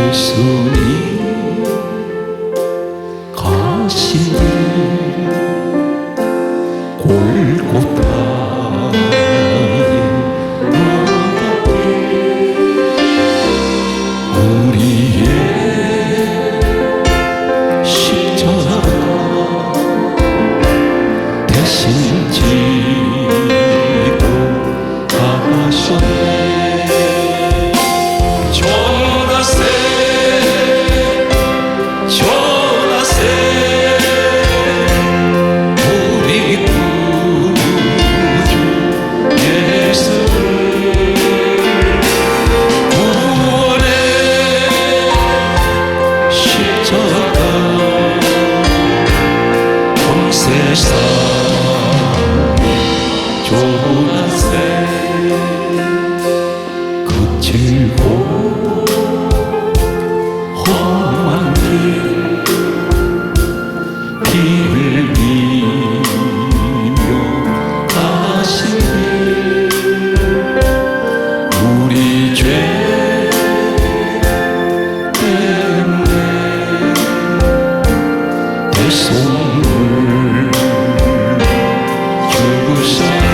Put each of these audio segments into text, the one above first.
예수님 가신 길 골고다의 앞에 우리의 십자가 대신 지고 가셨네. 거칠고 험한 길을 이며 가신 길 우리 죄 때문에 대속물 죽으셨네.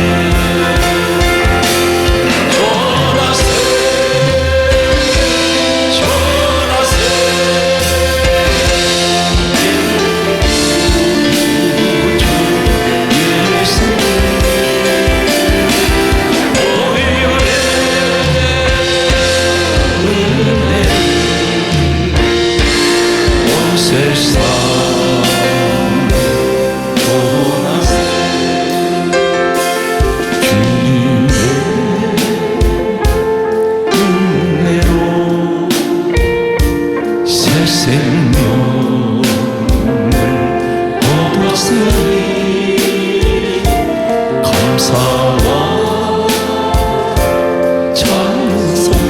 세상에 떠나세 주님의 은혜로 새 생명을 얻었으니 감사와 찬송을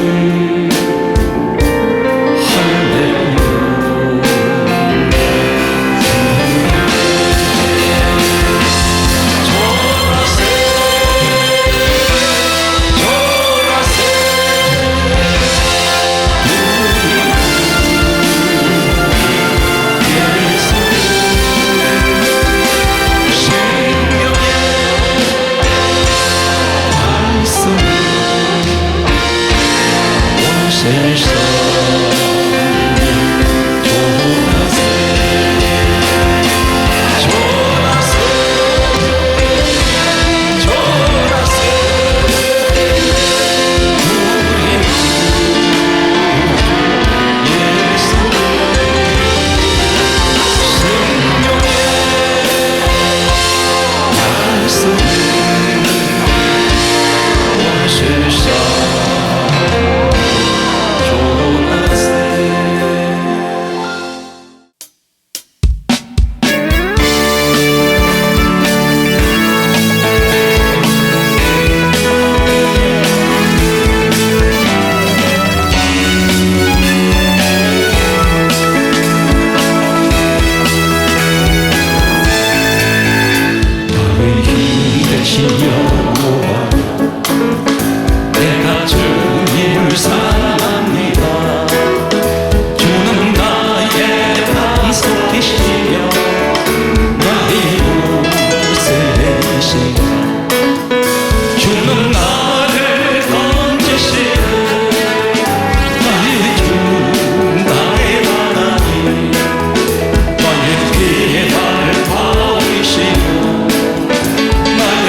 내가 주님을 사랑합니다. 주는 나의 반석이시여 나의 요새이시여 주는 나를 건지시네 나의 주 나의 하나님 나의 피에 나를 바위시고 나의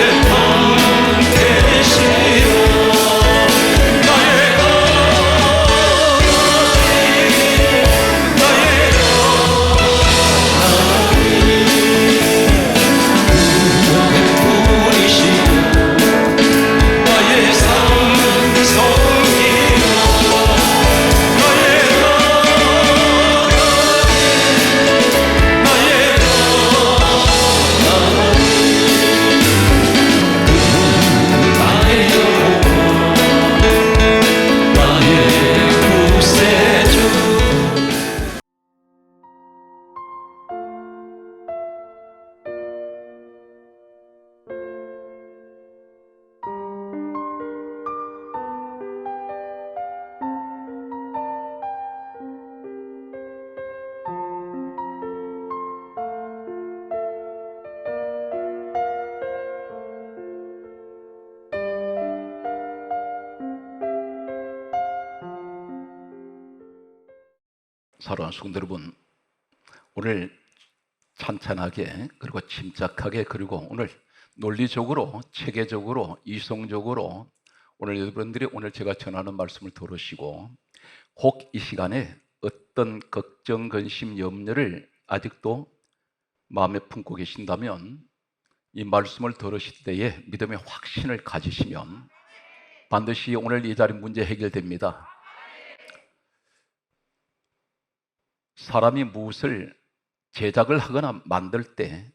사랑하는 성도 여러분, 오늘 찬찬하게 그리고 침착하게 그리고 오늘 논리적으로 체계적으로 이성적으로 오늘 여러분들이 오늘 제가 전하는 말씀을 들으시고 혹 이 시간에 어떤 걱정, 근심, 염려를 아직도 마음에 품고 계신다면 이 말씀을 들으실 때에 믿음의 확신을 가지시면 반드시 오늘 이 자리 문제 해결됩니다. 사람이 무엇을 제작을 하거나 만들 때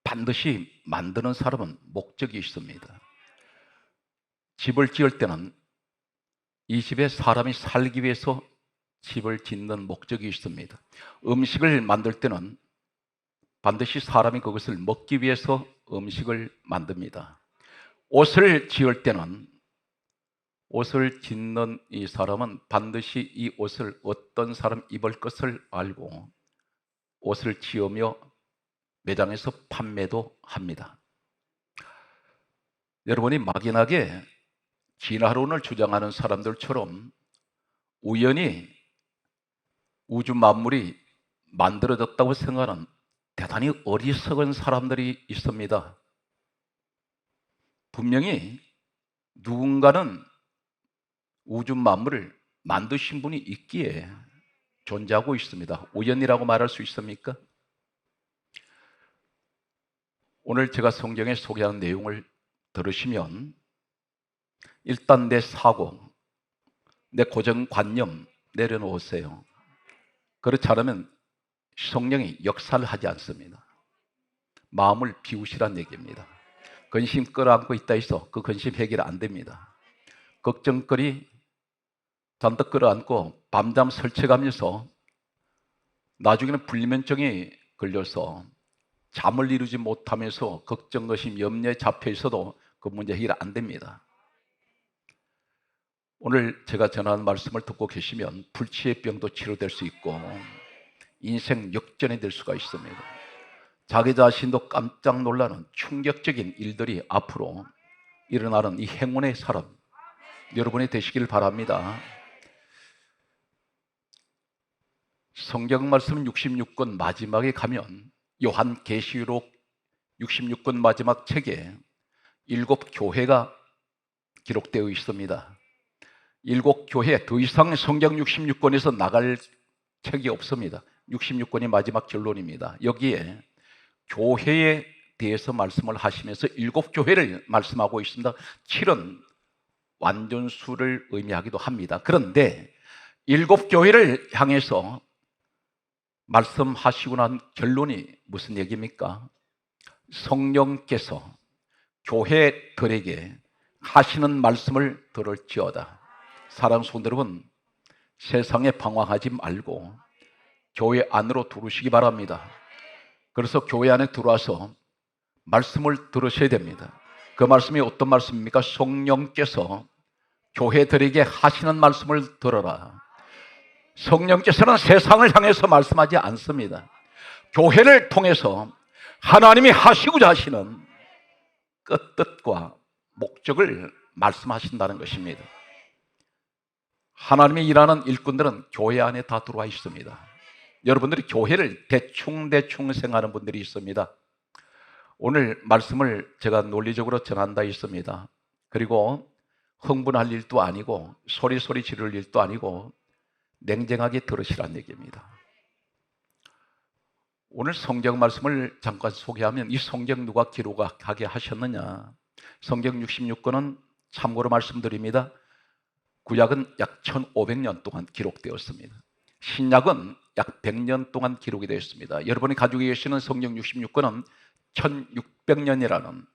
반드시 만드는 사람은 목적이 있습니다. 집을 지을 때는 이 집에 사람이 살기 위해서 집을 짓는 목적이 있습니다. 음식을 만들 때는 반드시 사람이 그것을 먹기 위해서 음식을 만듭니다. 옷을 지을 때는 옷을 짓는 이 사람은 반드시 이 옷을 어떤 사람 입을 것을 알고 옷을 지으며 매장에서 판매도 합니다. 여러분이 막연하게 진화론을 주장하는 사람들처럼 우연히 우주 만물이 만들어졌다고 생각하는 대단히 어리석은 사람들이 있습니다. 분명히 누군가는 우주 만물을 만드신 분이 있기에 존재하고 있습니다. 우연이라고 말할 수 있습니까? 오늘 제가 성경에 소개한 내용을 들으시면 일단 내 사고, 내 고정관념 내려놓으세요. 그렇지 않으면 성령이 역사를 하지 않습니다. 마음을 비우시란 얘기입니다. 근심 끌어안고 있다 해서 그 근심 해결 안 됩니다. 걱정거리 잔뜩 끌어안고 밤잠 설쳐가면서 나중에는 불면증이 걸려서 잠을 이루지 못하면서 걱정, 근심, 염려에 잡혀 있어도 그 문제 해결 안 됩니다. 오늘 제가 전하는 말씀을 듣고 계시면 불치의 병도 치료될 수 있고 인생 역전이 될 수가 있습니다. 자기 자신도 깜짝 놀라는 충격적인 일들이 앞으로 일어나는 이 행운의 사람 여러분이 되시길 바랍니다. 성경 말씀 66권 마지막에 가면 요한계시록 66권 마지막 책에 7 교회가 기록되어 있습니다. 7 교회, 더 이상 성경 66권에서 나갈 책이 없습니다. 66권이 마지막 결론입니다. 여기에 교회에 대해서 말씀을 하시면서 7 교회를 말씀하고 있습니다. 7은 완전수를 의미하기도 합니다. 그런데 7 교회를 향해서 말씀하시고 난 결론이 무슨 얘기입니까? 성령께서 교회들에게 하시는 말씀을 들을지어다. 사랑하는 성도 여러분, 세상에 방황하지 말고 교회 안으로 들어오시기 바랍니다. 그래서 교회 안에 들어와서 말씀을 들으셔야 됩니다. 그 말씀이 어떤 말씀입니까? 성령께서 교회들에게 하시는 말씀을 들어라. 성령께서는 세상을 향해서 말씀하지 않습니다. 교회를 통해서 하나님이 하시고자 하시는 뜻과 목적을 말씀하신다는 것입니다. 하나님이 일하는 일꾼들은 교회 안에 다 들어와 있습니다. 여러분들이 교회를 대충 생각하는 분들이 있습니다. 오늘 말씀을 제가 논리적으로 전한다 했습니다. 그리고 흥분할 일도 아니고 소리 지를 일도 아니고 냉정하게 들으시란 얘기입니다. 오늘 성경 말씀을 잠깐 소개하면 이 성경 누가 기록하게 하셨느냐? 성경 66권은 참고로 말씀드립니다. 구약은 약 1500년 동안 기록되었습니다. 신약은 약 100년 동안 기록이 되었습니다. 여러분이 가지고 계시는 성경 66권은 1600년이라는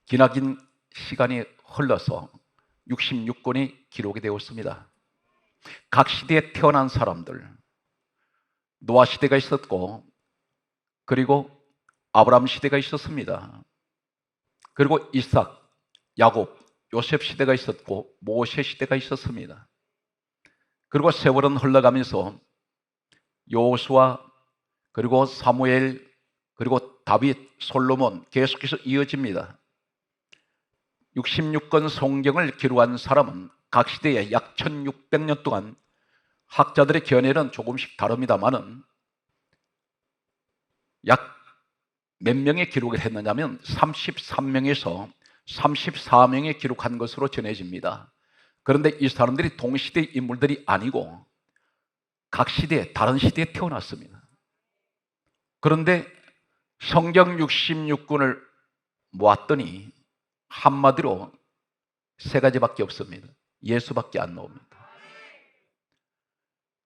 기나긴 시간이 흘러서 66권이 기록이 되었습니다. 각 시대에 태어난 사람들, 노아 시대가 있었고 그리고 아브라함 시대가 있었습니다. 그리고 이삭, 야곱, 요셉 시대가 있었고 모세 시대가 있었습니다. 그리고 세월은 흘러가면서 여호수아, 그리고 사무엘, 그리고 다윗, 솔로몬 계속해서 이어집니다. 66권 성경을 기록한 사람은 각 시대에 약 1600년 동안 학자들의 견해는 조금씩 다릅니다만은 약 몇 명의 기록을 했느냐면 33명에서 34명의 기록한 것으로 전해집니다. 그런데 이 사람들이 동시대 인물들이 아니고 각 시대에 다른 시대에 태어났습니다. 그런데 성경 66권을 모았더니 한마디로 세 가지밖에 없습니다. 예수밖에 안 나옵니다.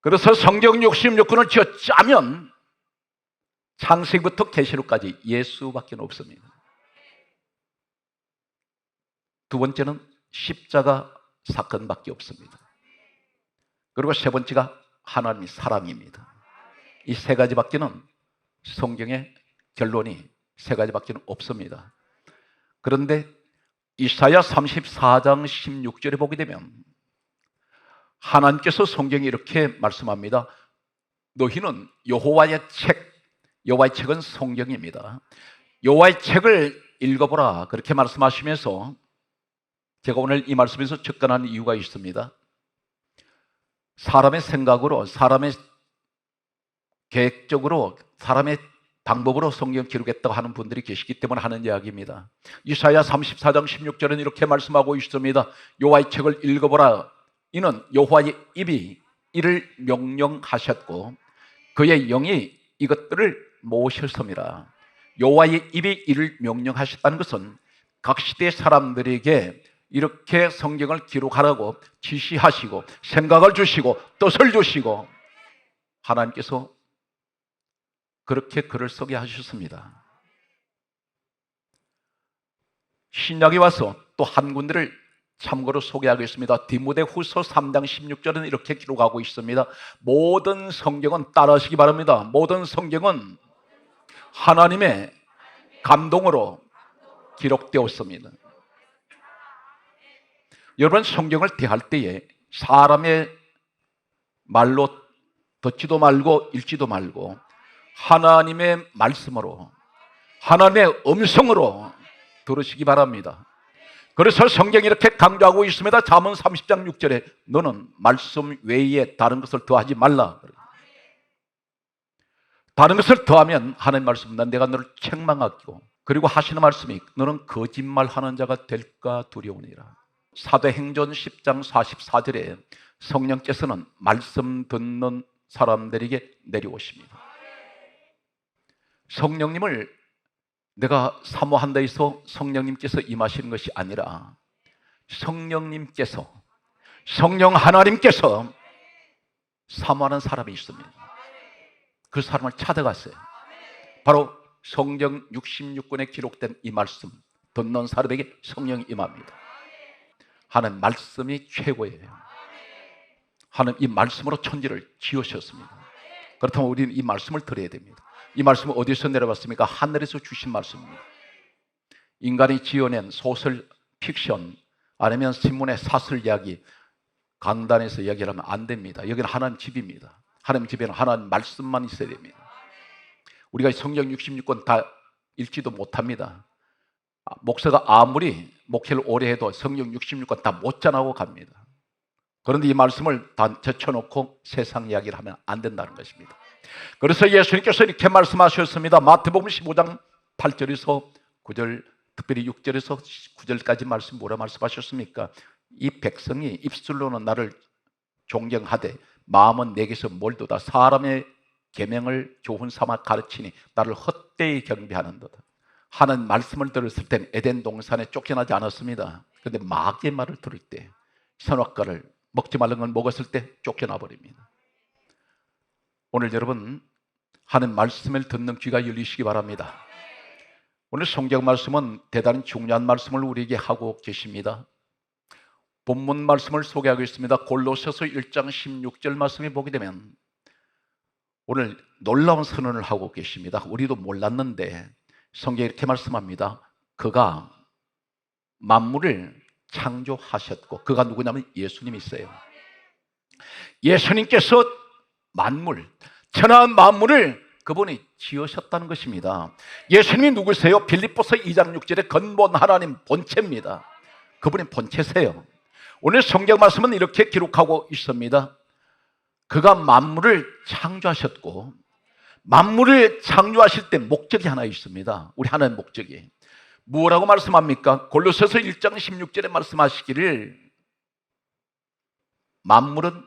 그래서 성경 66권을 쥐어 짜면 창세기부터 계시록까지 예수밖에 없습니다. 두 번째는 십자가 사건밖에 없습니다. 그리고 세 번째가 하나님의 사랑입니다. 이 세 가지밖에는 성경의 결론이 세 가지밖에는 없습니다. 그런데 이사야 34장 16절에 보게 되면 하나님께서 성경에 이렇게 말씀합니다. 너희는 여호와의 책은 성경입니다. 여호와의 책을 읽어보라 그렇게 말씀하시면서 제가 오늘 이 말씀에서 접근하는 이유가 있습니다. 사람의 생각으로, 사람의 계획적으로, 사람의 방법으로 성경 기록했다고 하는 분들이 계시기 때문에 하는 이야기입니다. 이사야 34장 16절은 이렇게 말씀하고 있습니다. 여호와의 책을 읽어보라. 이는 여호와의 입이 이를 명령하셨고 그의 영이 이것들을 모셨습니다. 여호와의 입이 이를 명령하셨다는 것은 각 시대 사람들에게 이렇게 성경을 기록하라고 지시하시고 생각을 주시고 뜻을 주시고 하나님께서 그렇게 글을 쓰게 하셨습니다. 신약에 와서 또 한 군데를 참고로 소개하겠습니다. 디모데후서 3장 16절은 이렇게 기록하고 있습니다. 모든 성경은 따라하시기 바랍니다. 모든 성경은 하나님의 감동으로 기록되었습니다. 여러분 성경을 대할 때에 사람의 말로 듣지도 말고 읽지도 말고 하나님의 말씀으로 하나님의 음성으로 들으시기 바랍니다. 그래서 성경이 이렇게 강조하고 있습니다. 잠언 30장 6절에 너는 말씀 외에 다른 것을 더하지 말라. 다른 것을 더하면 하나님 말씀 난 내가 너를 책망하고 그리고 하시는 말씀이 너는 거짓말하는 자가 될까 두려우니라. 사도행전 10장 44절에 성령께서는 말씀 듣는 사람들에게 내려오십니다. 성령님을 내가 사모한다 해서 성령님께서 임하시는 것이 아니라 성령님께서 성령 하나님께서 사모하는 사람이 있습니다. 그 사람을 찾아갔어요. 바로 성경 66권에 기록된 이 말씀 듣는 사람에게 성령이 임합니다. 하나님 말씀이 최고예요. 하나님 이 말씀으로 천지를 지으셨습니다. 그렇다면 우리는 이 말씀을 들어야 됩니다. 이 말씀은 어디서 내려왔습니까? 하늘에서 주신 말씀입니다. 인간이 지어낸 소설, 픽션 아니면 신문의 사설 이야기 강단에서 이야기를 하면 안 됩니다. 여기는 하나님 집입니다. 하나님 집에는 하나님 말씀만 있어야 됩니다. 우리가 성경 66권 다 읽지도 못합니다. 목사가 아무리 목회를 오래 해도 성경 66권 다 못 전하고 갑니다. 그런데 이 말씀을 다 젖혀놓고 세상 이야기를 하면 안 된다는 것입니다. 그래서 예수님께서 이렇게 말씀하셨습니다. 마태복음 15장 8절에서 9절 특별히 6절에서 9절까지 말씀 뭐라 말씀하셨습니까? 이 백성이 입술로는 나를 존경하되 마음은 내게서 멀도다. 사람의 계명을 교훈 삼아 가르치니 나를 헛되이 경배하는도다. 하는 말씀을 들었을 땐 에덴 동산에 쫓겨나지 않았습니다. 그런데 마귀의 말을 들을 때 선악과를 먹지 말는 걸 먹었을 때 쫓겨나 버립니다. 오늘 여러분 하는 말씀을 듣는 귀가 열리시기 바랍니다. 오늘 성경 말씀은 대단히 중요한 말씀을 우리에게 하고 계십니다. 본문 말씀을 소개하겠습니다. 골로새서 1장 16절 말씀에 보게 되면 오늘 놀라운 선언을 하고 계십니다. 우리도 몰랐는데 성경에 이렇게 말씀합니다. 그가 만물을 창조하셨고 그가 누구냐면 예수님이세요. 예수님께서 만물, 천하의 만물을 그분이 지으셨다는 것입니다. 예수님이 누구세요? 빌립보서 2장 6절에 근본 하나님 본체입니다. 그분이 본체세요. 오늘 성경 말씀은 이렇게 기록하고 있습니다. 그가 만물을 창조하셨고, 만물을 창조하실 때 목적이 하나 있습니다. 우리 하나의 목적이 뭐라고 말씀합니까? 골로새서 1장 16절에 말씀하시기를 만물은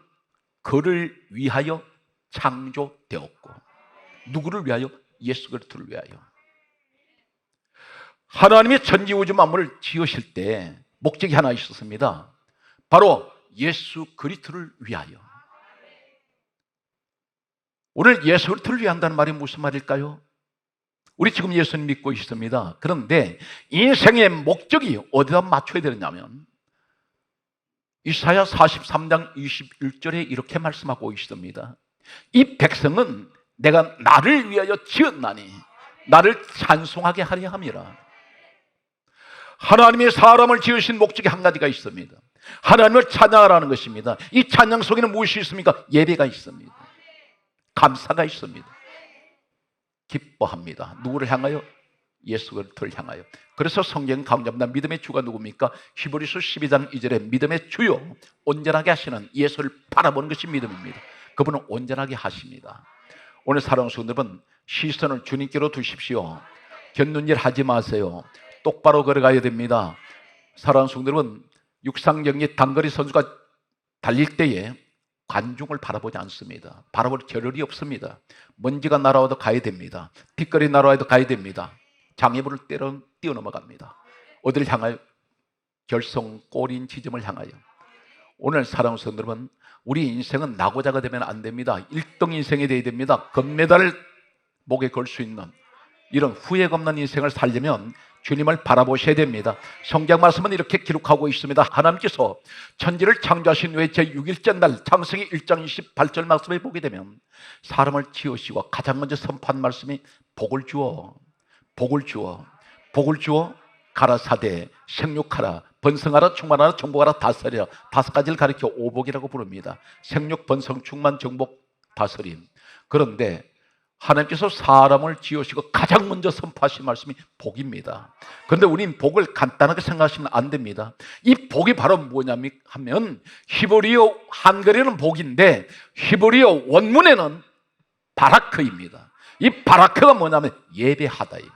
그를 위하여 창조되었고, 누구를 위하여? 예수 그리스도를 위하여. 하나님이 전지우주 만물을 지으실 때 목적이 하나 있었습니다. 바로 예수 그리스도를 위하여. 오늘 예수 그리스도를 위한다는 말이 무슨 말일까요? 우리 지금 예수님 믿고 있습니다. 그런데 인생의 목적이 어디다 맞춰야 되느냐면 이사야 43장 21절에 이렇게 말씀하고 있습니다. 이 백성은 내가 나를 위하여 지었나니 나를 찬송하게 하려 함이라. 하나님의 사람을 지으신 목적이 한 가지가 있습니다. 하나님을 찬양하라는 것입니다. 이 찬양 속에는 무엇이 있습니까? 예배가 있습니다. 감사가 있습니다. 기뻐합니다. 누구를 향하여? 예수 그리스도를 향하여. 그래서 성경 가운데 믿음의 주가 누굽니까? 히브리서 12장 2절에 믿음의 주요 온전하게 하시는 예수를 바라보는 것이 믿음입니다. 그분은 온전하게 하십니다. 오늘 사랑하는 성도 여러분, 시선을 주님께로 두십시오. 곁눈질 하지 마세요. 똑바로 걸어가야 됩니다. 사랑하는 성도 여러분, 육상경기 단거리 선수가 달릴 때에 관중을 바라보지 않습니다. 바라볼 겨를이 없습니다. 먼지가 날아와도 가야 됩니다. 뒷거리 날아와도 가야 됩니다. 장애물을 뛰어넘어갑니다. 어디를 향하여? 결성 골인 지점을 향하여. 오늘 사랑하는 성도 여러분, 우리 인생은 나고자가 되면 안 됩니다. 1등 인생이 되어야 됩니다. 금메달을 목에 걸 수 있는 이런 후회가 없는 인생을 살려면 주님을 바라보셔야 됩니다. 성경 말씀은 이렇게 기록하고 있습니다. 하나님께서 천지를 창조하신 후에 제6일째 날 창세기 1장 28절 말씀에 보게 되면 사람을 지으시고 가장 먼저 선포한 말씀이 복을 주어 가라사대 생육하라 번성하라 충만하라 정복하라 다스리라. 5가지를 가리켜 오복이라고 부릅니다. 생육, 번성, 충만, 정복, 다스림. 그런데 하나님께서 사람을 지으시고 가장 먼저 선포하신 말씀이 복입니다. 그런데 우리는 복을 간단하게 생각하시면 안 됩니다. 이 복이 바로 뭐냐면 하면 히브리어 한글에는 복인데 히브리어 원문에는 바라크입니다. 이 바라크가 뭐냐면 예배하다입니다.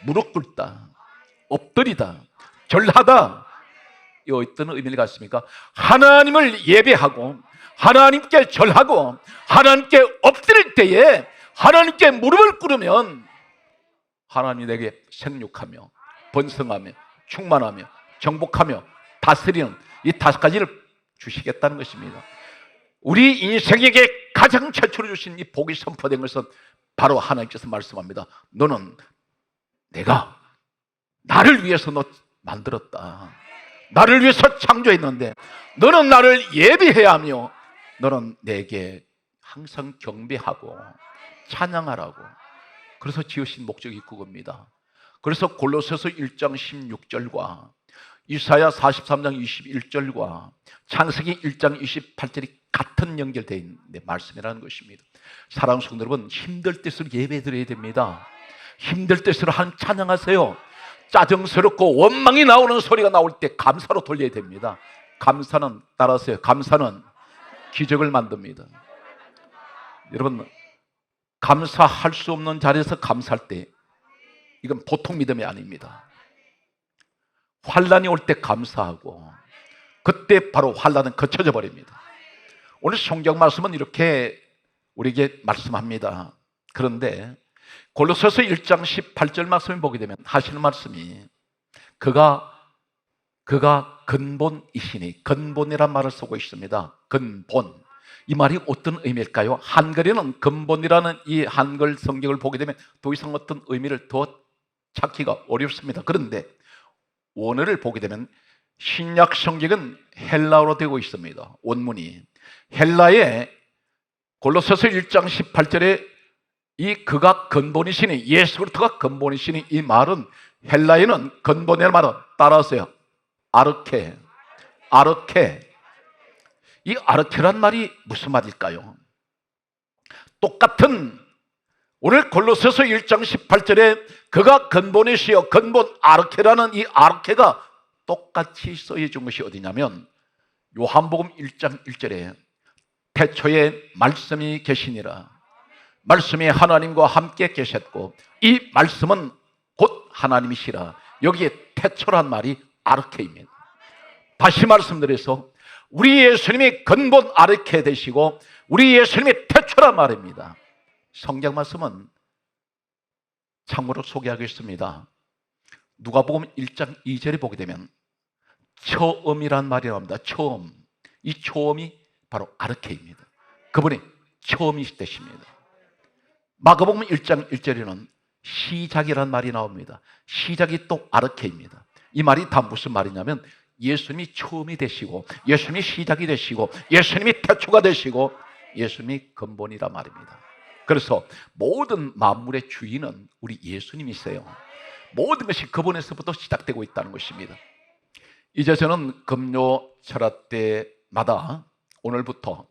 무릎 꿇다, 엎드리다, 절하다. 이 어떤 의미를 갖습니까? 하나님을 예배하고 하나님께 절하고 하나님께 엎드릴 때에 하나님께 무릎을 꿇으면 하나님이 내게 생육하며 번성하며 충만하며 정복하며 다스리는 이 5가지를 주시겠다는 것입니다. 우리 인생에게 가장 최초로 주신 이 복이 선포된 것은 바로 하나님께서 말씀합니다. 너는 내가 나를 위해서 너 만들었다. 나를 위해서 창조했는데 너는 나를 예배해야 하며 너는 내게 항상 경배하고 찬양하라고. 그래서 지으신 목적이 그겁니다. 그래서 골로새서 1장 16절과 이사야 43장 21절과 창세기 1장 28절이 같은 연결되어 있는 말씀이라는 것입니다. 사랑하는 성도 여러분, 힘들 때일수록 예배 드려야 됩니다. 힘들 때일수록 하나님 찬양하세요. 짜증스럽고 원망이 나오는 소리가 나올 때 감사로 돌려야 됩니다. 감사는, 따라하세요, 감사는 기적을 만듭니다. 여러분, 감사할 수 없는 자리에서 감사할 때 이건 보통 믿음이 아닙니다. 환란이 올 때 감사하고 그때 바로 환란은 거쳐져 버립니다. 오늘 성경 말씀은 이렇게 우리에게 말씀합니다. 그런데 골로새서 1장 18절 말씀을 보게 되면 하시는 말씀이 그가 근본이시니, 근본이란 말을 쓰고 있습니다. 근본. 이 말이 어떤 의미일까요? 한글에는 근본이라는 이 한글 성경을 보게 되면 더 이상 어떤 의미를 더 찾기가 어렵습니다. 그런데 원어를 보게 되면 신약 성경은 헬라어로 되고 있습니다. 원문이 헬라의 골로새서 1장 18절에 이 그가 근본이시니, 예수 그리스도가 근본이시니, 이 말은 헬라에는 근본이라는 말은 따라하세요, 아르케. 이 아르케란 말이 무슨 말일까요? 똑같은 오늘 골로새서 1장 18절에 그가 근본이시여, 근본 아르케라는 이 아르케가 똑같이 써진 것이 어디냐면 요한복음 1장 1절에 태초에 말씀이 계시니라. 말씀이 하나님과 함께 계셨고 이 말씀은 곧 하나님이시라. 여기에 태초란 말이 아르케입니다. 다시 말씀드려서 우리 예수님이 근본 아르케 되시고 우리 예수님이 태초란 말입니다. 성경 말씀은 참고로 소개하겠습니다. 누가복음 1장 2절에 보게 되면 처음이란 말이 나옵니다. 처음. 이 처음이 바로 아르케입니다. 그분이 처음이시되십니다. 마가복음 1장 1절에는 시작이란 말이 나옵니다. 시작이 또 아르케입니다. 이 말이 다 무슨 말이냐면 예수님이 처음이 되시고 예수님이 시작이 되시고 예수님이 태초가 되시고 예수님이 근본이란 말입니다. 그래서 모든 만물의 주인은 우리 예수님이세요. 모든 것이 그분에서부터 시작되고 있다는 것입니다. 이제 저는 금요 철학 때마다 오늘부터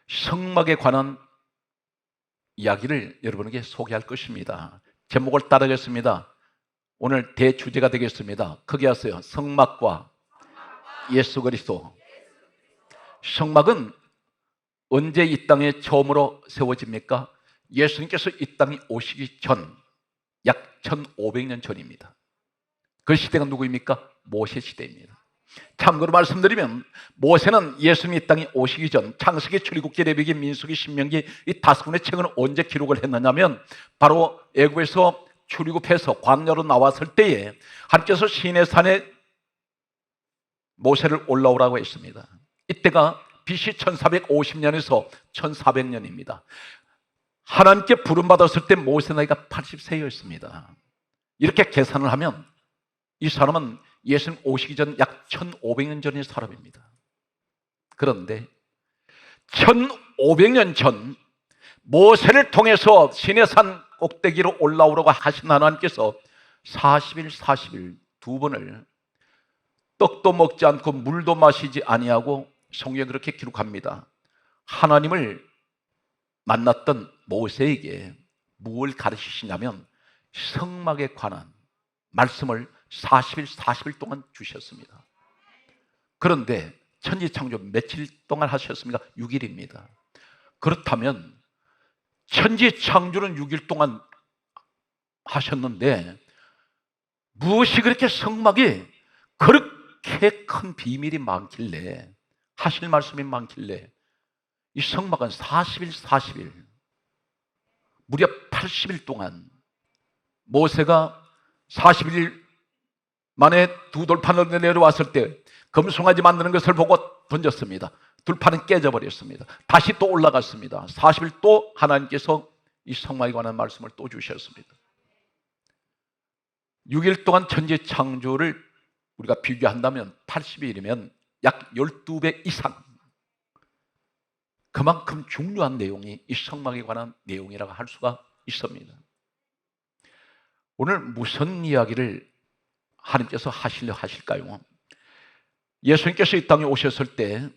성막에 관한 이야기를 여러분에게 소개할 것입니다. 제목을 따르겠습니다. 오늘 대주제가 되겠습니다. 크게 하세요. 성막과 예수 그리스도. 성막은 언제 이 땅에 처음으로 세워집니까? 예수님께서 이 땅에 오시기 전 약 1500년 전입니다. 그 시대가 누구입니까? 모세 시대입니다. 참고로 말씀드리면 모세는 예수님이 이 땅에 오시기 전 창세기, 출애굽기, 레위기, 민수기, 신명기 이 5권의 책은 언제 기록을 했느냐면 바로 애굽에서 출애굽해서 광야로 나왔을 때에 하나님께서 시내산에 모세를 올라오라고 했습니다. 이때가 BC 1450년에서 1400년입니다. 하나님께 부름받았을 때 모세 나이가 80세였습니다. 이렇게 계산을 하면 이 사람은 예수님 오시기 전 약 1500년 전의 사람입니다. 그런데 1500년 전 모세를 통해서 시내산 꼭대기로 올라오라고 하신 하나님께서 40일 40일 두 번을 떡도 먹지 않고 물도 마시지 아니하고 성경에 그렇게 기록합니다. 하나님을 만났던 모세에게 무엇을 가르치시냐면 성막에 관한 말씀을 40일 40일 동안 주셨습니다. 그런데 천지창조 며칠 동안 하셨습니까? 6일입니다. 그렇다면 천지창조는 6일 동안 하셨는데 무엇이 그렇게 성막에 그렇게 큰 비밀이 많길래 하실 말씀이 많길래 이 성막은 40일 40일 무려 80일 동안 모세가 40일 만에 두 돌판을 내려왔을 때 금송아지 만드는 것을 보고 던졌습니다. 돌판은 깨져버렸습니다. 다시 또 올라갔습니다. 40일 또 하나님께서 이 성막에 관한 말씀을 또 주셨습니다. 6일 동안 천지 창조를 우리가 비교한다면 80일이면 약 12배 이상 그만큼 중요한 내용이 이 성막에 관한 내용이라고 할 수가 있습니다. 오늘 무슨 이야기를 하나님께서 하시려 하실까요? 예수님께서 이 땅에 오셨을 때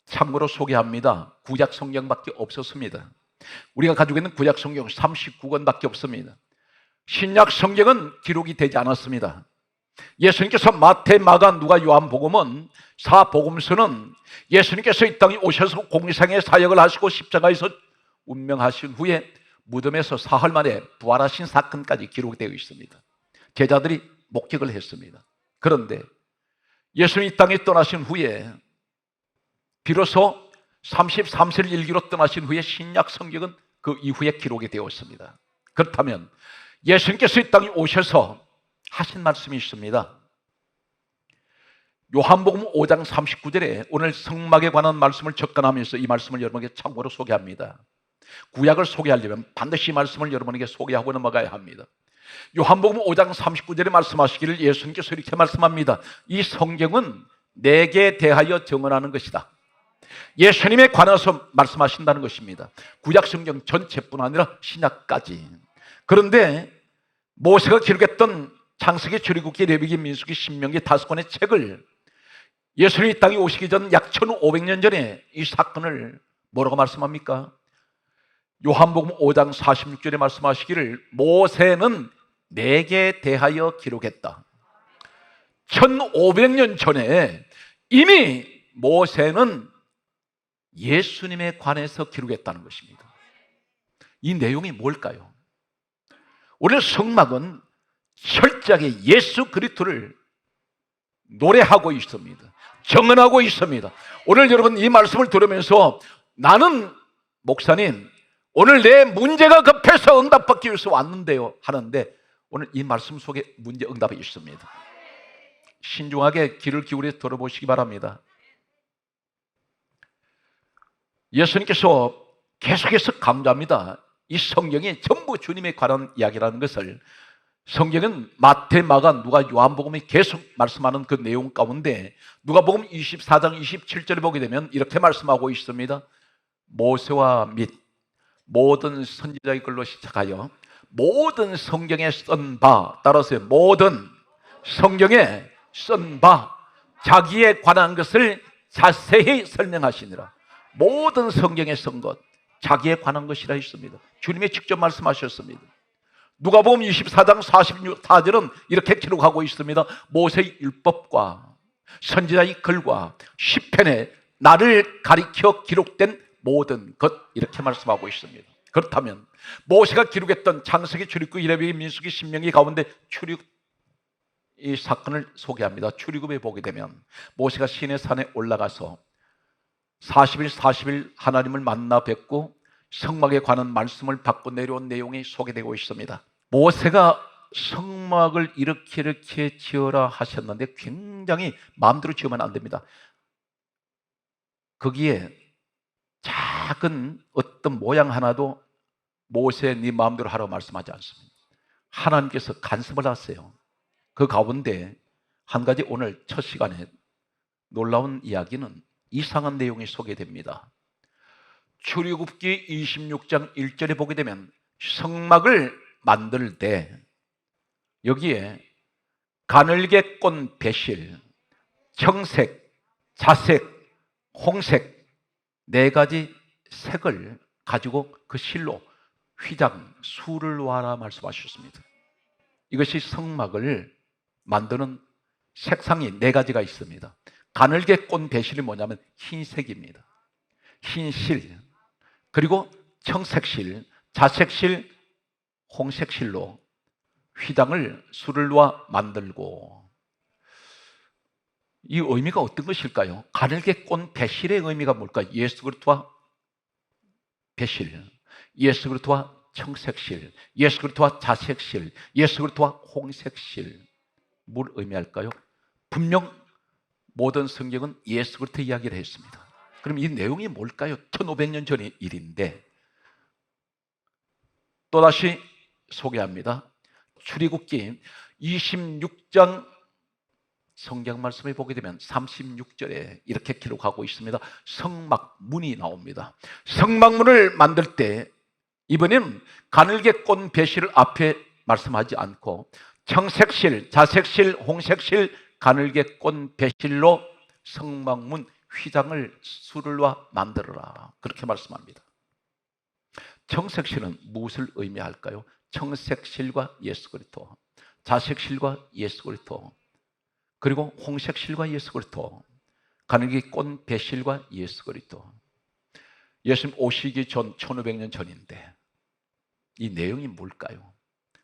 참고로 소개합니다. 구약 성경밖에 없었습니다. 우리가 가지고 있는 구약 성경 39권밖에 없습니다. 신약 성경은 기록이 되지 않았습니다. 예수님께서 마태, 마가, 누가, 요한복음은 사복음서는 예수님께서 이 땅에 오셔서 공생의 사역을 하시고 십자가에서 운명하신 후에 무덤에서 사흘 만에 부활하신 사건까지 기록되어 있습니다. 제자들이 목격을 했습니다. 그런데 예수님이 이 땅에 떠나신 후에 비로소 33세를 일기로 떠나신 후에 신약 성경은 그 이후에 기록이 되었습니다. 그렇다면 예수님께서 이 땅에 오셔서 하신 말씀이 있습니다. 요한복음 5장 39절에 오늘 성막에 관한 말씀을 접근하면서 이 말씀을 여러분에게 참고로 소개합니다. 구약을 소개하려면 반드시 이 말씀을 여러분에게 소개하고 넘어가야 합니다. 요한복음 5장 39절에 말씀하시기를 예수님께서 이렇게 말씀합니다. 이 성경은 내게 대하여 증언하는 것이다. 예수님에 관해서 말씀하신다는 것입니다. 구약 성경 전체뿐 아니라 신약까지. 그런데 모세가 기록했던 창세기, 출애굽기, 레위기, 민수기, 신명기 5권의 책을 예수님이 이 땅에 오시기 전 약 1500년 전에 이 사건을 뭐라고 말씀합니까? 요한복음 5장 46절에 말씀하시기를 모세는 내게 대하여 기록했다. 1500년 전에 이미 모세는 예수님에 관해서 기록했다는 것입니다. 이 내용이 뭘까요? 오늘 성막은 철저하게 예수 그리스도를 노래하고 있습니다. 정언하고 있습니다. 오늘 여러분 이 말씀을 들으면서 나는 목사님 오늘 내 문제가 급해서 응답받기 위해서 왔는데요 하는데 오늘 이 말씀 속에 문제 응답이 있습니다. 신중하게 귀를 기울여 들어보시기 바랍니다. 예수님께서 계속해서 강조합니다. 이 성경이 전부 주님에 관한 이야기라는 것을 성경은 마태, 마가, 누가, 요한복음이 계속 말씀하는 그 내용 가운데 누가복음 24장 27절에 보게 되면 이렇게 말씀하고 있습니다. 모세와 및 모든 선지자의 글로 시작하여 모든 성경에 쓴 바, 따라서 모든 성경에 쓴 바 자기에 관한 것을 자세히 설명하시니라. 모든 성경에 쓴 것 자기에 관한 것이라 했습니다. 주님이 직접 말씀하셨습니다. 누가복음 24장 44절은 이렇게 기록하고 있습니다. 모세의 율법과 선지자의 글과 시편에 나를 가리켜 기록된 모든 것 이렇게 말씀하고 있습니다. 그렇다면 모세가 기록했던 창세기, 출애굽기, 레위기, 민수기, 신명기 가운데 출애굽 이 사건을 소개합니다. 출애굽에 보게 되면 모세가 시내산에 올라가서 40일 40일 하나님을 만나 뵙고 성막에 관한 말씀을 받고 내려온 내용이 소개되고 있습니다. 모세가 성막을 이렇게 지어라 하셨는데 굉장히 마음대로 지으면 안 됩니다. 거기에 작은 어떤 모양 하나도 모세 네 마음대로 하라고 말씀하지 않습니다. 하나님께서 간섭을 하세요. 그 가운데 한 가지 오늘 첫 시간에 놀라운 이야기는 이상한 내용이 소개됩니다. 출애굽기 26장 1절에 보게 되면 성막을 만들 때 여기에 가늘게 꼰 배실, 청색, 자색, 홍색 네 가지 색을 가지고 그 실로 휘장, 수를 놓아라 말씀하셨습니다. 이것이 성막을 만드는 색상이 네 가지가 있습니다. 가늘게 꼰 배실이 뭐냐면 흰색입니다. 흰실, 그리고 청색실, 자색실, 홍색실로 휘장을 수를 놓아 만들고, 이 의미가 어떤 것일까요? 가늘게 꼰 배실의 의미가 뭘까요? 예수 그리스도와 배실, 예수 그리스도와 청색실, 예수 그리스도와 자색실, 예수 그리스도와 홍색실, 뭘 의미할까요? 분명 모든 성경은 예수 그리스도 이야기를 했습니다. 그럼 이 내용이 뭘까요? 1500년 전의 일인데 또다시 소개합니다. 출애굽기 26장 성경 말씀을 보게 되면 36절에 이렇게 기록하고 있습니다. 성막문이 나옵니다. 성막문을 만들 때 이번에는 가늘게 꼰 배실을 앞에 말씀하지 않고 청색실, 자색실, 홍색실, 가늘게 꼰 배실로 성막문 휘장을 수를 놓아 만들어라 그렇게 말씀합니다. 청색실은 무엇을 의미할까요? 청색실과 예수 그리스도, 자색실과 예수 그리스도, 그리고 홍색실과 예수 그리스도, 가늘게 꼰 배실과 예수 그리스도. 예수님 오시기 전 1500년 전인데 이 내용이 뭘까요?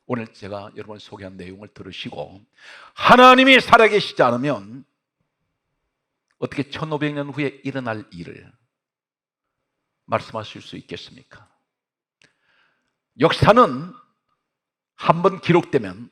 오늘 제가 여러분 소개한 내용을 들으시고 하나님이 살아계시지 않으면 어떻게 1500년 후에 일어날 일을 말씀하실 수 있겠습니까? 역사는 한번 기록되면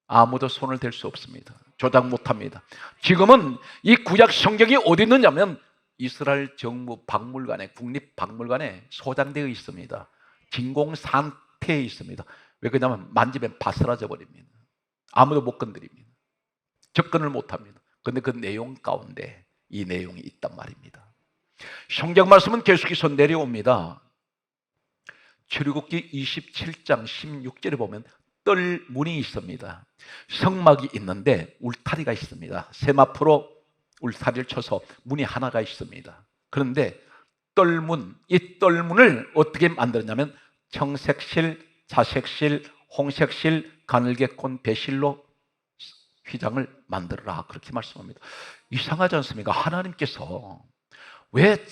아무도 손을 댈 수 없습니다. 조작 못합니다. 지금은 이 구약 성경이 어디 있느냐면 이스라엘 정부 박물관에, 국립박물관에 소장되어 있습니다. 진공 상태에 있습니다. 왜 그러냐면 만지면 바스라져 버립니다. 아무도 못 건드립니다. 접근을 못합니다. 그런데 그 내용 가운데 이 내용이 있단 말입니다. 성경 말씀은 계속해서 내려옵니다. 출애굽기 27장 16절에 보면 뜰문이 있습니다. 성막이 있는데 울타리가 있습니다. 세마포로 울타리를 쳐서 문이 하나가 있습니다. 그런데 뜰문, 이 뜰문을 어떻게 만들었냐면 청색실, 자색실, 홍색실, 가늘게 꼰 배실로 휘장을 만들어라 그렇게 말씀합니다. 이상하지 않습니까? 하나님께서 왜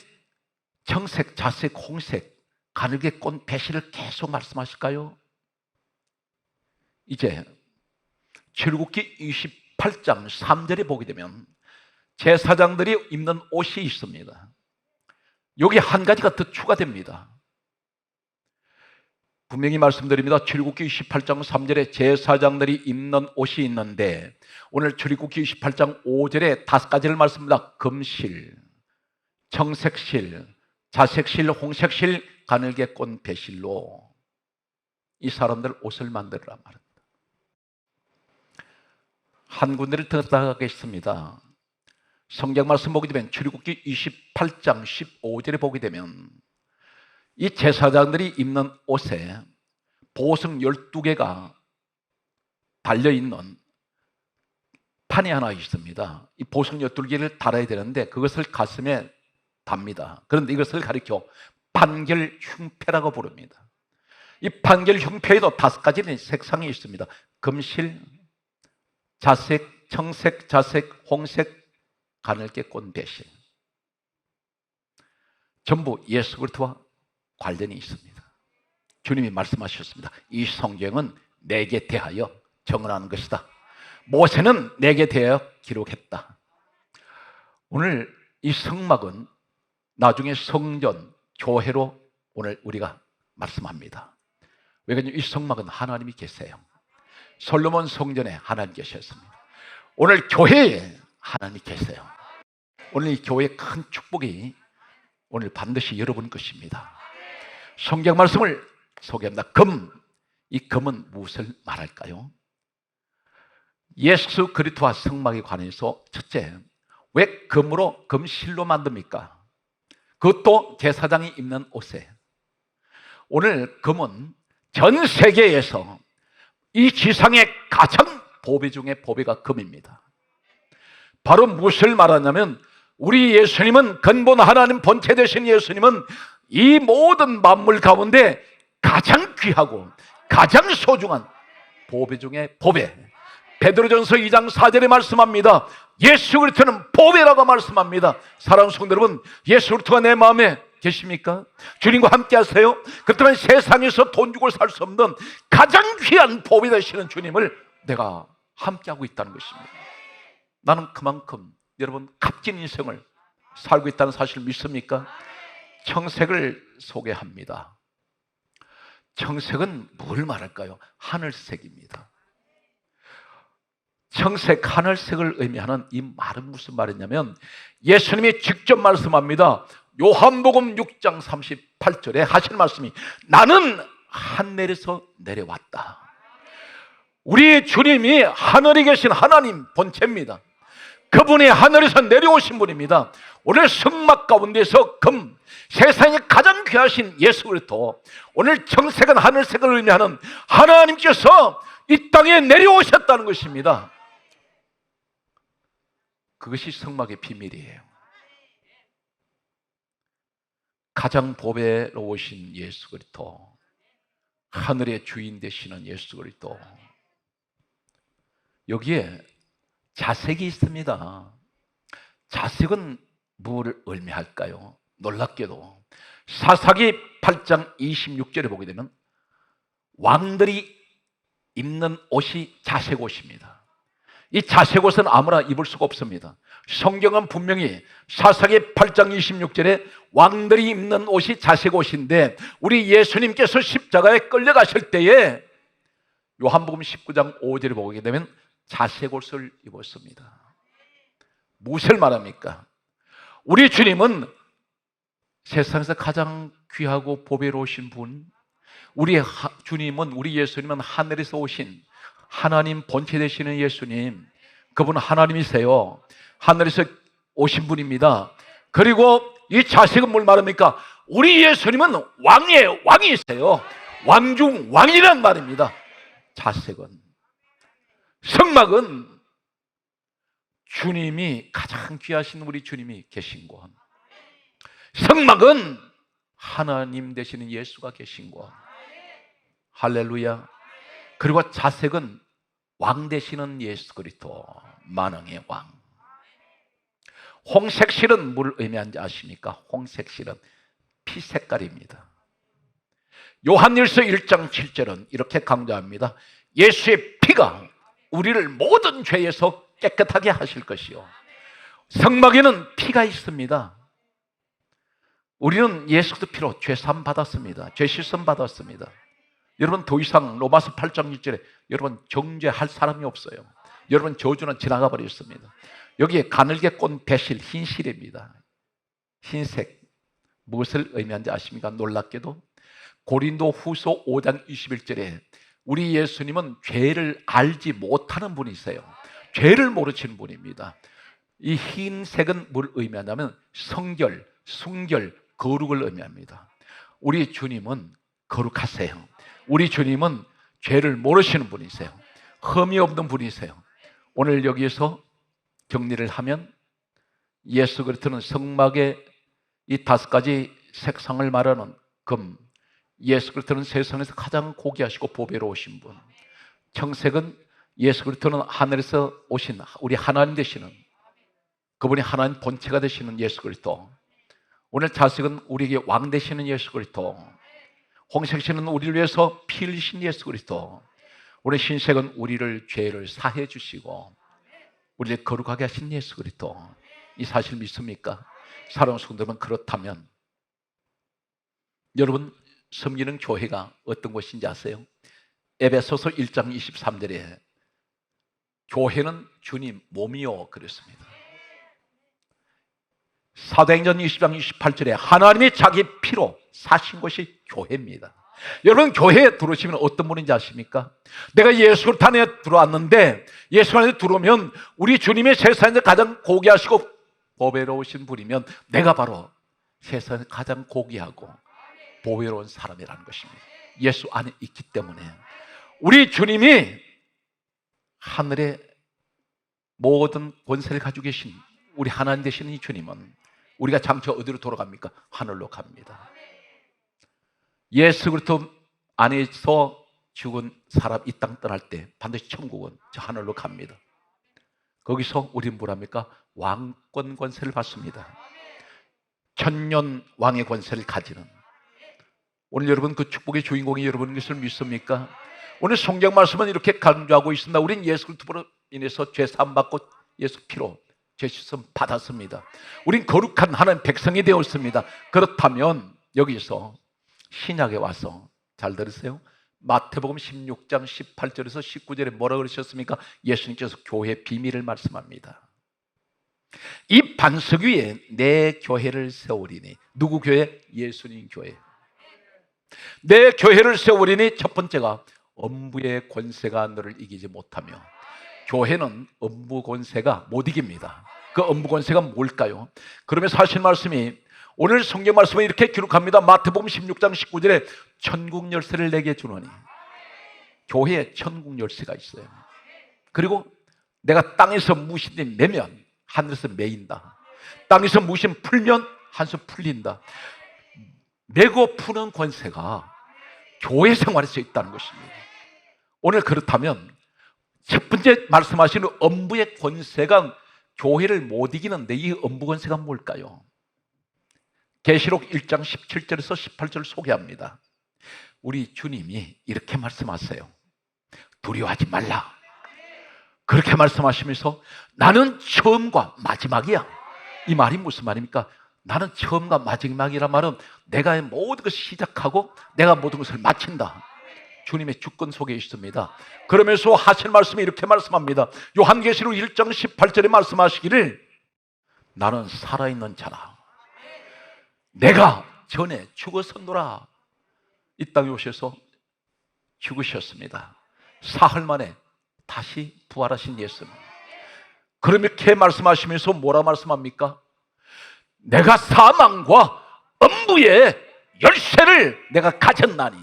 청색, 자색, 홍색, 가늘게 꼰 배실을 계속 말씀하실까요? 이제 출애굽기 28장 3절에 보게 되면 제사장들이 입는 옷이 있습니다. 여기 한 가지가 더 추가됩니다. 분명히 말씀드립니다. 출애굽기 28장 3절에 제사장들이 입는 옷이 있는데 오늘 출애굽기 28장 5절에 5가지를 말씀합니다. 금실, 청색실, 자색실, 홍색실, 가늘게 꼰 배실로 이 사람들 옷을 만들어라 말합니다. 한 군데를 더 나가겠습니다. 성경 말씀 보게 되면 출애굽기 28장 15절에 보게 되면 이 제사장들이 입는 옷에 보석 12개가 달려있는 판이 하나 있습니다. 이 보석 12개를 달아야 되는데 그것을 가슴에 답니다. 그런데 이것을 가리켜 판결흉패라고 부릅니다. 이 판결흉패에도 5가지의 색상이 있습니다. 금실, 자색, 청색, 자색, 홍색, 가늘게 꼰 배실. 전부 예수 그리스도와 관련이 있습니다. 주님이 말씀하셨습니다. 이 성경은 내게 대하여 정언하는 것이다. 모세는 내게 대하여 기록했다. 오늘 이 성막은 나중에 성전, 교회로 오늘 우리가 말씀합니다. 왜냐하면 이 성막은 하나님이 계세요. 솔로몬 성전에 하나님 계셨습니다. 오늘 교회에 하나님 계세요. 오늘 이 교회의 큰 축복이 오늘 반드시 여러분 것입니다. 성경 말씀을 소개합니다. 금, 이 금은 무엇을 말할까요? 예수 그리스도와 성막에 관해서 첫째, 왜 금으로 금실로 만듭니까? 그것도 제사장이 입는 옷에. 오늘 금은 전 세계에서 이 지상의 가장 보배 중에 보배가 금입니다. 바로 무엇을 말하냐면 우리 예수님은 근본 하나님 본체 되신 예수님은 이 모든 만물 가운데 가장 귀하고 가장 소중한 보배 중에 보배. 베드로전서 2장 4절에 말씀합니다. 예수 그리스도는 보배라고 말씀합니다. 사랑하는 성도 여러분, 예수 그리스도가 내 마음에 계십니까? 주님과 함께 하세요? 그렇다면 세상에서 돈 주고 살 수 없는 가장 귀한 보배 되시는 주님을 내가 함께하고 있다는 것입니다. 나는 그만큼 여러분 값진 인생을 살고 있다는 사실을 믿습니까? 청색을 소개합니다. 청색은 뭘 말할까요? 하늘색입니다. 청색, 하늘색을 의미하는 이 말은 무슨 말이냐면 예수님이 직접 말씀합니다. 요한복음 6장 38절에 하신 말씀이 나는 하늘에서 내려왔다. 우리 주님이 하늘에 계신 하나님 본체입니다. 그분이 하늘에서 내려오신 분입니다. 오늘 성막 가운데서 금, 세상에 가장 귀하신 예수 그리스도, 오늘 청색은 하늘색을 의미하는 하나님께서 이 땅에 내려오셨다는 것입니다. 그것이 성막의 비밀이에요. 가장 보배로우신 예수 그리스도, 하늘의 주인 되시는 예수 그리스도, 여기에 자색이 있습니다. 자색은 무엇을 의미할까요? 놀랍게도 사사기 8장 26절에 보게 되면 왕들이 입는 옷이 자색 옷입니다. 이 자색 옷은 아무나 입을 수가 없습니다. 성경은 분명히 사사기 8장 26절에 왕들이 입는 옷이 자색 옷인데 우리 예수님께서 십자가에 끌려가실 때에 요한복음 19장 5절에 보게 되면 자색 옷을 입었습니다. 무엇을 말합니까? 우리 주님은 세상에서 가장 귀하고 보배로우신 분, 우리 주님은, 우리 예수님은 하늘에서 오신 하나님 본체 되시는 예수님, 그분은 하나님이세요. 하늘에서 오신 분입니다. 그리고 이 자색은 뭘 말합니까? 우리 예수님은 왕의 왕이세요. 왕중 왕이란 말입니다. 자색은. 성막은 주님이 가장 귀하신 우리 주님이 계신 곳. 성막은 하나님 되시는 예수가 계신 곳. 할렐루야. 그리고 자색은 왕 되시는 예수 그리스도, 만왕의 왕. 홍색실은 뭘 의미하는지 아십니까? 홍색실은 피 색깔입니다. 요한일서 1장 7절은 이렇게 강조합니다. 예수의 피가 우리를 모든 죄에서 깨끗하게 하실 것이요, 성막에는 피가 있습니다. 우리는 예수 그리스도 피로 죄사함 받았습니다. 죄 씻음 받았습니다. 여러분, 더 이상 로마서 8장 6절에 여러분 정죄할 사람이 없어요. 여러분 저주는 지나가 버렸습니다. 여기에 가늘게 꼰 배실, 흰실입니다. 흰색, 무엇을 의미하는지 아십니까? 놀랍게도 고린도 후서 5장 21절에 우리 예수님은 죄를 알지 못하는 분이세요. 죄를 모르시는 분입니다. 이 흰색은 뭘 의미하냐면 성결, 순결, 거룩을 의미합니다. 우리 주님은 거룩하세요. 우리 주님은 죄를 모르시는 분이세요. 흠이 없는 분이세요. 오늘 여기에서 정리를 하면 예수 그리스도는 성막의 이 5가지 색상을 말하는 금, 예수 그리스도는 세상에서 가장 고귀하시고 보배로우신 분. 청색은 예수 그리스도는 하늘에서 오신 우리 하나님 되시는, 그분이 하나님 본체가 되시는 예수 그리스도. 오늘 자색은 우리에게 왕 되시는 예수 그리스도. 홍색신은 우리를 위해서 피 흘리신 예수 그리스도. 오늘 흰색은 우리를 죄를 사해 주시고 우리를 거룩하게 하신 예수 그리스도. 이 사실 믿습니까? 사랑하는 성도들은 그렇다면 여러분, 섬기는 교회가 어떤 곳인지 아세요? 에베소서 1장 23절에 교회는 주님 몸이요 그랬습니다. 사도행전 20장 28절에 하나님이 자기 피로 사신 것이 교회입니다. 여러분, 교회에 들어오시면 어떤 분인지 아십니까? 내가 예수 안에 들어왔는데, 예수 안에 들어오면 우리 주님이 세상에서 가장 고귀하시고 보배로우신 분이면 내가 바로 세상에서 가장 고귀하고 보배로운 사람이라는 것입니다. 예수 안에 있기 때문에 우리 주님이 하늘의 모든 권세를 가지고 계신 우리 하나님 되시는 이 주님은 우리가 장차 어디로 돌아갑니까? 하늘로 갑니다. 예수 그리스도 안에서 죽은 사람 이 땅 떠날 때 반드시 천국은 저 하늘로 갑니다. 거기서 우리는 뭐랍니까? 왕권 권세를 받습니다. 천년 왕의 권세를 가지는. 오늘 여러분 그 축복의 주인공이 여러분인 것을 믿습니까? 오늘 성경 말씀은 이렇게 강조하고 있습니다. 우린 예수 그리스도로 인해서 죄 사함 받고 예수 피로 죄 씻음 받았습니다. 우린 거룩한 하나님 백성이 되었습니다. 그렇다면 여기서 신약에 와서 잘 들으세요. 마태복음 16장 18절에서 19절에 뭐라고 그러셨습니까? 예수님께서 교회의 비밀을 말씀합니다. 이 반석 위에 내 교회를 세우리니. 누구 교회? 예수님 교회. 내 교회를 세우리니 첫 번째가 엄부의 권세가 너를 이기지 못하며. 교회는 엄부 권세가 못 이깁니다. 그 엄부 권세가 뭘까요? 그러면 사실 말씀이 오늘 성경 말씀에 이렇게 기록합니다. 마태복음 16장 19절에 천국 열쇠를 내게 주노니. 교회에 천국 열쇠가 있어요. 그리고 내가 땅에서 무엇이든 매면 하늘에서 매인다. 땅에서 무엇이든 풀면 하늘에서 풀린다. 매고 푸는 권세가 교회 생활에서 있다는 것입니다. 오늘 그렇다면 첫 번째 말씀하시는 엄부의 권세가 교회를 못 이기는데 이 엄부 권세가 뭘까요? 계시록 1장 17절에서 18절을 소개합니다. 우리 주님이 이렇게 말씀하세요. 두려워하지 말라. 그렇게 말씀하시면서 나는 처음과 마지막이야. 이 말이 무슨 말입니까? 나는 처음과 마지막이란 말은 내가 모든 것을 시작하고 내가 모든 것을 마친다. 주님의 주권 속에 있습니다. 그러면서 하실 말씀이 이렇게 말씀합니다. 요한계시록 1장 18절에 말씀하시기를 나는 살아있는 자라. 내가 전에 죽었었노라. 이 땅에 오셔서 죽으셨습니다. 사흘 만에 다시 부활하신 예수님. 그렇게 말씀하시면서 뭐라 말씀합니까? 내가 사망과 엄부의 열쇠를 내가 가졌나니.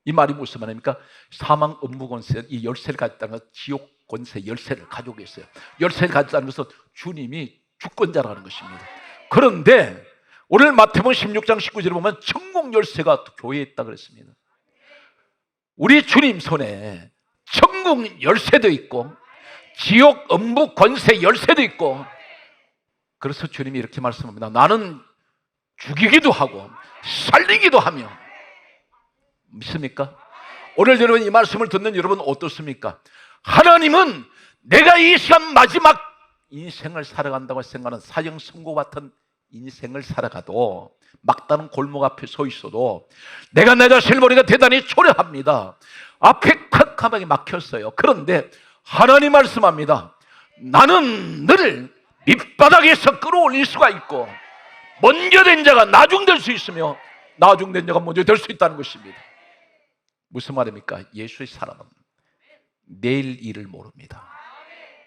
이 말이 무슨 말입니까? 사망, 엄부 권세, 이 열쇠를 가졌다는 것은 지옥 권세 열쇠를 가지고 계세요. 열쇠를 가졌다는 것은 주님이 주권자라는 것입니다. 그런데 오늘 마태복음 16장 19절에 보면 천국 열쇠가 교회에 있다 그랬습니다. 우리 주님 손에 천국 열쇠도 있고 지옥 엄부 권세 열쇠도 있고, 그래서 주님이 이렇게 말씀합니다. 나는 죽이기도 하고 살리기도 하며. 믿습니까? 오늘 여러분 이 말씀을 듣는 여러분 어떻습니까? 하나님은 내가 이 시간 마지막 인생을 살아간다고 생각하는 사형 선고 같은 인생을 살아가도, 막다른 골목 앞에 서 있어도 내가 내 자신을 보니까 대단히 초라합니다. 앞에 캄캄하게 막혔어요. 그런데 하나님 말씀합니다. 나는 너를 밑바닥에서 끌어올릴 수가 있고, 먼저 된 자가 나중될 수 있으며 나중된 자가 먼저 될 수 있다는 것입니다. 무슨 말입니까? 예수의 사람은 내일 일을 모릅니다.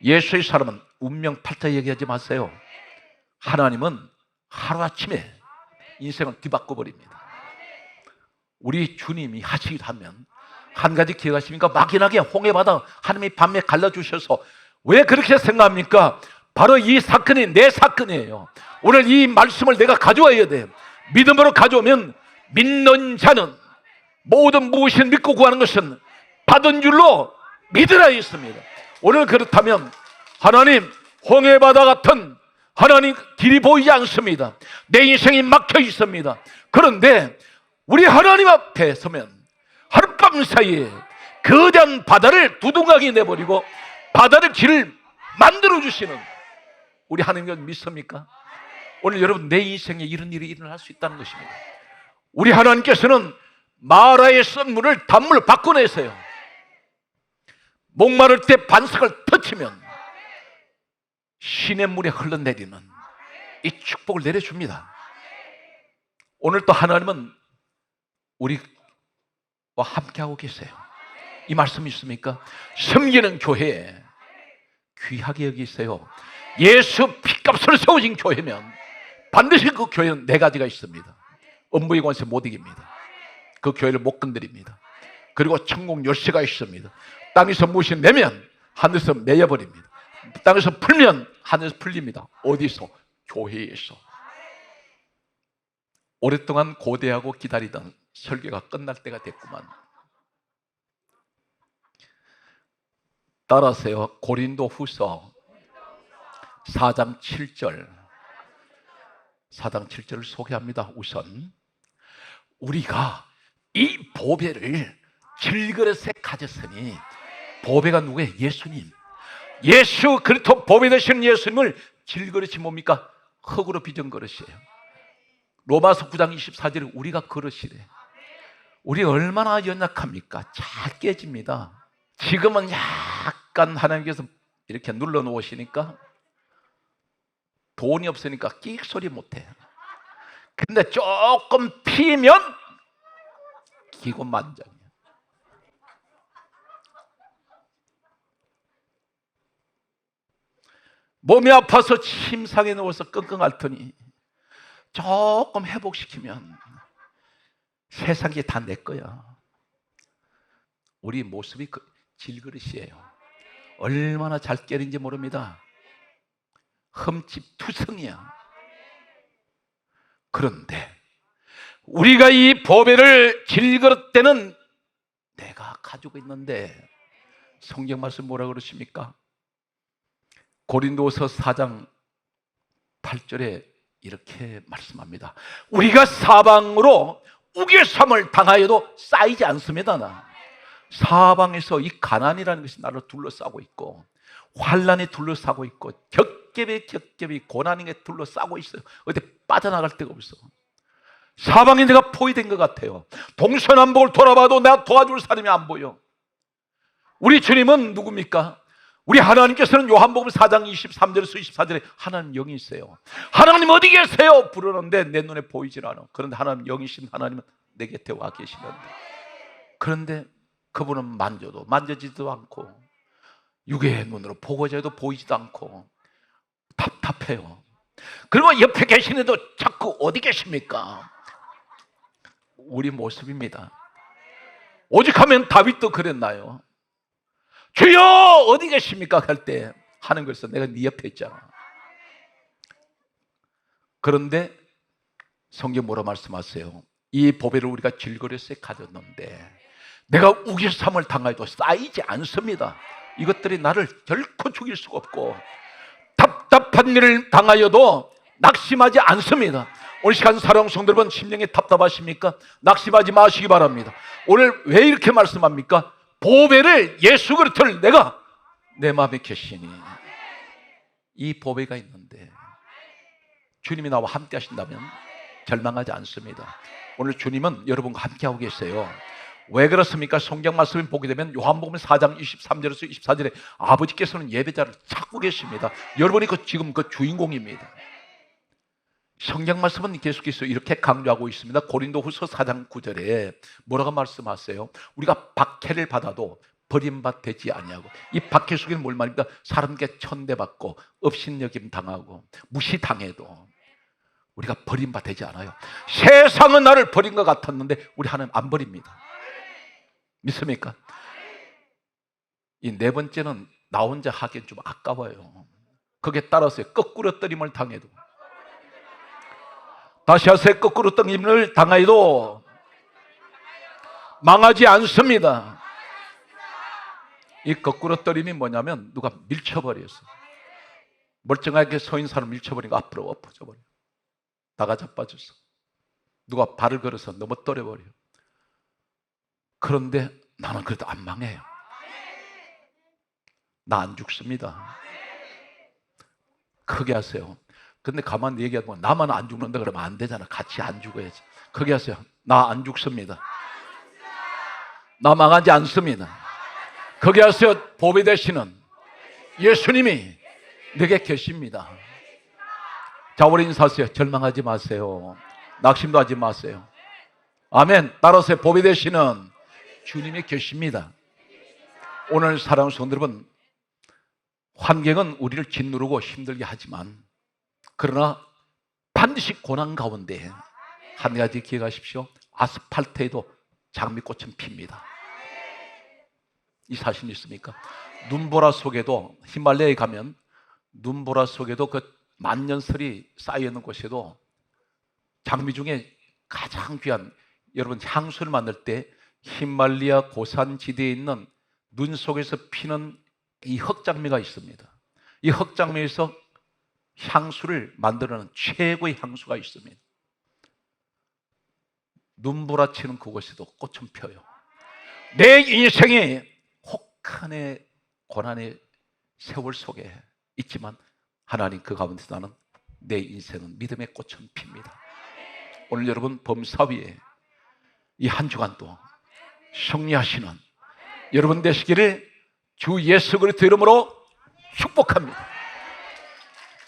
예수의 사람은 운명 팔자 얘기하지 마세요. 하나님은 하루아침에 인생을 뒤바꿔 버립니다. 우리 주님이 하시기라면 한 가지 기억하십니까? 막연하게 홍해바다 하나님이 밤에 갈라주셔서, 왜 그렇게 생각합니까? 바로 이 사건이 내 사건이에요. 오늘 이 말씀을 내가 가져와야 돼요. 믿음으로 가져오면 믿는 자는 모든 무엇을 믿고 구하는 것은 받은 줄로 믿으라 했습니다. 오늘 그렇다면 하나님, 홍해바다 같은 하나님 길이 보이지 않습니다. 내 인생이 막혀 있습니다. 그런데 우리 하나님 앞에 서면 하룻밤 사이에 거대한 바다를 두둥하게 내버리고 바다를 길을 만들어주시는 우리 하나님을 믿습니까? 오늘 여러분, 내 인생에 이런 일이 일어날 수 있다는 것입니다. 우리 하나님께서는 마라의 썬물을 단물로 바꿔내세요. 목마를 때 반석을 터치면 시냇물에 흘러내리는 이 축복을 내려줍니다. 오늘 또 하나님은 우리와 함께하고 계세요. 이 말씀 있습니까? 섬기는 교회에 귀하게 여기세요. 예수 피값으로 세워진 교회면 반드시 그 교회는 네 가지가 있습니다. 음부의 권세 못 이깁니다. 그 교회를 못 건드립니다. 그리고 천국 열쇠가 있습니다. 땅에서 무엇이 내면 하늘에서 매여버립니다. 땅에서 풀면 하늘에서 풀립니다. 어디서? 교회에서. 오랫동안 고대하고 기다리던 설교가 끝날 때가 됐구만. 따라하세요. 고린도 후서 4장 7절. 4장 7절을 소개합니다. 우선 우리가 이 보배를 질그릇에 가졌으니, 보배가 누구예요? 예수님. 예수 그리스도 보배 되시는 예수님을 질그릇이 뭡니까? 흙으로 빚은 그릇이에요. 로마서 9장 24절에 우리가 그릇이래. 우리 얼마나 연약합니까? 잘 깨집니다. 지금은 약간 하나님께서 이렇게 눌러 놓으시니까 돈이 없으니까 끽 소리 못해. 근데 조금 피면 기고만장이야. 몸이 아파서 침상에 누워서 끙끙 앓더니 조금 회복시키면 세상이 다 내 거야. 우리 모습이 질그릇이에요. 얼마나 잘 깨는지 모릅니다. 흠집투성이야. 그런데 우리가 이 보배를 질그릇 때는 내가 가지고 있는데, 성경 말씀 뭐라 그러십니까? 고린도서 4장 8절에 이렇게 말씀합니다. 우리가 사방으로 우겨삼을 당하여도 쌓이지 않습니다. 나 사방에서 이 가난이라는 것이 나를 둘러싸고 있고, 환난이 둘러싸고 있고, 겹겹이 고난이 둘러싸고 있어요. 어디 빠져나갈 데가 없어. 사방에 내가 포위된 것 같아요. 동서남북을 돌아봐도 내가 도와줄 사람이 안 보여. 우리 주님은 누굽니까? 우리 하나님께서는 요한복음 4장 23절에서 24절에 하나님 영이 있어요. 하나님 어디 계세요? 부르는데 내 눈에 보이질 않아. 그런데 하나님 영이신 하나님은 내 곁에 와 계시는데, 그런데 그분은 만져도 만져지도 않고, 육의 눈으로 보고자 해도 보이지도 않고 답답해요. 그리고 옆에 계시는데도 자꾸 어디 계십니까? 우리 모습입니다. 오직하면 다윗도 그랬나요? 주여 어디 계십니까? 할 때 하는 것은 내가 네 옆에 있잖아. 그런데 성경 뭐라 말씀하세요? 이 보배를 우리가 질그릇에 가졌는데 내가 우겨삼을 당하여도 쌓이지 않습니다. 이것들이 나를 결코 죽일 수가 없고, 답답한 일을 당하여도 낙심하지 않습니다. 오늘 시간 사랑하는 성도 여러분, 심령이 답답하십니까? 낙심하지 마시기 바랍니다. 오늘 왜 이렇게 말씀합니까? 보배를, 예수 그리스도를 내가 내 마음에 계시니, 이 보배가 있는데 주님이 나와 함께 하신다면 절망하지 않습니다. 오늘 주님은 여러분과 함께하고 계세요. 왜 그렇습니까? 성경 말씀을 보게 되면 요한복음 4장 23절에서 24절에 아버지께서는 예배자를 찾고 계십니다. 여러분이 지금 그 주인공입니다. 성경 말씀은 계속해서 이렇게 강조하고 있습니다. 고린도후서 4장 9절에 뭐라고 말씀하세요? 우리가 박해를 받아도 버림받 되지 아니하고, 이 박해 속에는 뭘 말입니까? 사람께 천대받고 업신여김 당하고 무시당해도 우리가 버림받 되지 않아요. 세상은 나를 버린 것 같았는데 우리 하나님 안 버립니다. 믿습니까? 이 네 번째는 나 혼자 하기엔 좀 아까워요. 거기에 따라서 거꾸로 떨림을 당해도, 다시 하세요. 거꾸로 떨림을 당해도 망하지 않습니다. 이 거꾸로 떨림이 뭐냐면 누가 밀쳐버렸어. 멀쩡하게 서 있는 사람 밀쳐버리니까 앞으로 엎어져 버려. 나가 자빠졌어. 누가 발을 걸어서 넘어뜨려 버려. 그런데 나는 그래도 안 망해요. 나 안 죽습니다. 크게 하세요. 근데 가만히 얘기하면 나만 안 죽는다 그러면 안 되잖아. 같이 안 죽어야지. 크게 하세요. 나 안 죽습니다. 나 망하지 않습니다. 크게 하세요. 보배 되시는 예수님이 내게 계십니다. 자, 우리 인사하세요. 절망하지 마세요. 낙심도 하지 마세요. 아멘. 따라서 보배 되시는 주님이 계십니다. 오늘 사랑하는 성도 여러분, 환경은 우리를 짓누르고 힘들게 하지만, 그러나 반드시 고난 가운데 한 가지 기억하십시오. 아스팔트에도 장미꽃은 핍니다. 이 사실 있습니까? 눈보라 속에도, 히말라야에 가면 눈보라 속에도 그 만년설이 쌓여있는 곳에도 장미 중에 가장 귀한, 여러분 향수를 만들 때 히말라야 고산지대에 있는 눈 속에서 피는 이 흑장미가 있습니다. 이 흑장미에서 향수를 만들어내는 최고의 향수가 있습니다. 눈보라치는 그곳에도 꽃은 펴요. 내 인생이 혹한의 고난의 세월 속에 있지만 하나님 그 가운데 나는 내 인생은 믿음의 꽃은 핍니다. 오늘 여러분 범사위에 이 한 주간도 승리하시는 여러분 되시기를 주 예수 그리스도 이름으로 축복합니다.